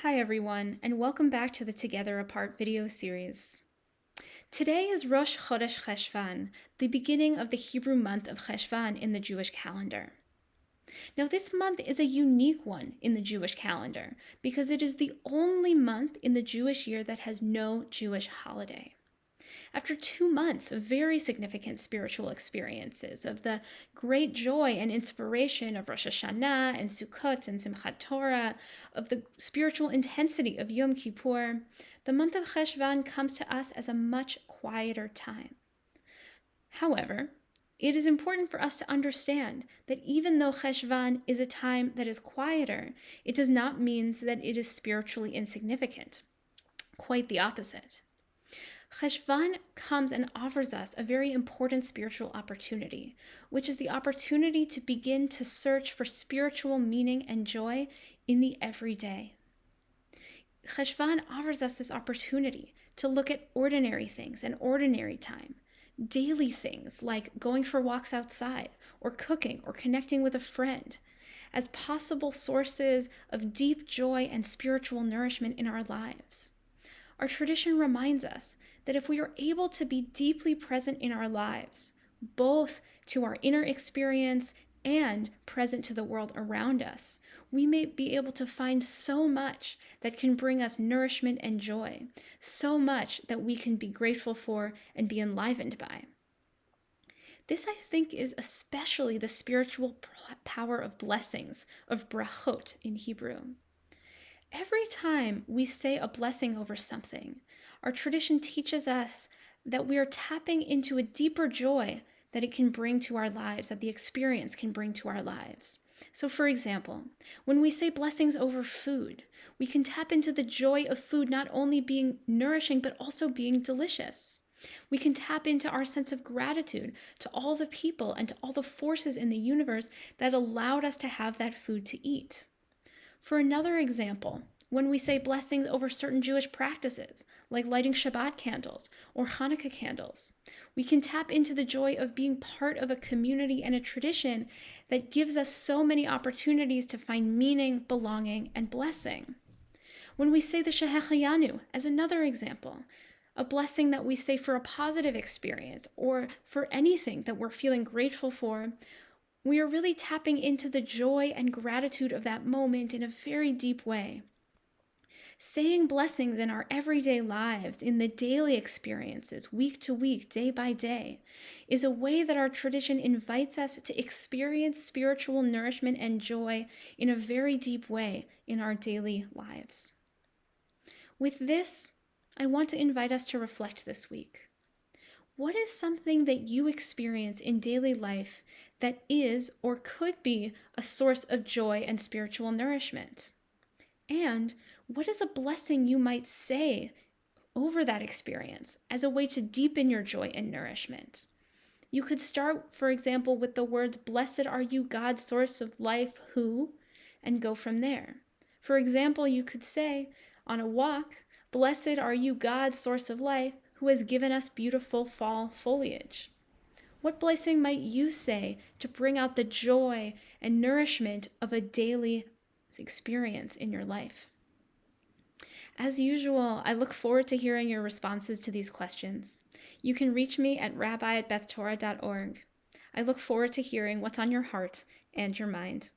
Hi everyone, and welcome back to the Together Apart video series. Today is Rosh Chodesh Cheshvan, the beginning of the Hebrew month of Cheshvan in the Jewish calendar. Now, this month is a unique one in the Jewish calendar because it is the only month in the Jewish year that has no Jewish holiday. After 2 months of very significant spiritual experiences, of the great joy and inspiration of Rosh Hashanah and Sukkot and Simchat Torah, of the spiritual intensity of Yom Kippur, the month of Cheshvan comes to us as a much quieter time. However, it is important for us to understand that even though Cheshvan is a time that is quieter, it does not mean that it is spiritually insignificant. Quite the opposite. Cheshvan comes and offers us a very important spiritual opportunity, which is the opportunity to begin to search for spiritual meaning and joy in the everyday. Cheshvan offers us this opportunity to look at ordinary things and ordinary time, daily things like going for walks outside, or cooking, or connecting with a friend, as possible sources of deep joy and spiritual nourishment in our lives. Our tradition reminds us that if we are able to be deeply present in our lives, both to our inner experience and present to the world around us, we may be able to find so much that can bring us nourishment and joy, so much that we can be grateful for and be enlivened by. This, I think, is especially the spiritual power of blessings, of brachot in Hebrew. Every time we say a blessing over something, our tradition teaches us that we are tapping into a deeper joy that it can bring to our lives, that the experience can bring to our lives. So, for example, when we say blessings over food, we can tap into the joy of food not only being nourishing, but also being delicious. We can tap into our sense of gratitude to all the people and to all the forces in the universe that allowed us to have that food to eat. For another example, when we say blessings over certain Jewish practices, like lighting Shabbat candles or Hanukkah candles, we can tap into the joy of being part of a community and a tradition that gives us so many opportunities to find meaning, belonging, and blessing. When we say the Shehecheyanu, as another example, a blessing that we say for a positive experience or for anything that we're feeling grateful for, we are really tapping into the joy and gratitude of that moment in a very deep way. Saying blessings in our everyday lives, in the daily experiences, week to week, day by day, is a way that our tradition invites us to experience spiritual nourishment and joy in a very deep way in our daily lives. With this, I want to invite us to reflect this week. What is something that you experience in daily life that is or could be a source of joy and spiritual nourishment? And what is a blessing you might say over that experience as a way to deepen your joy and nourishment? You could start, for example, with the words, "Blessed are you, God, source of life, who," and go from there. For example, you could say on a walk, "Blessed are you, God, source of life, who has given us beautiful fall foliage." What blessing might you say to bring out the joy and nourishment of a daily experience in your life? As usual, I look forward to hearing your responses to these questions. You can reach me at rabbi@bethtorah.org. I look forward to hearing what's on your heart and your mind.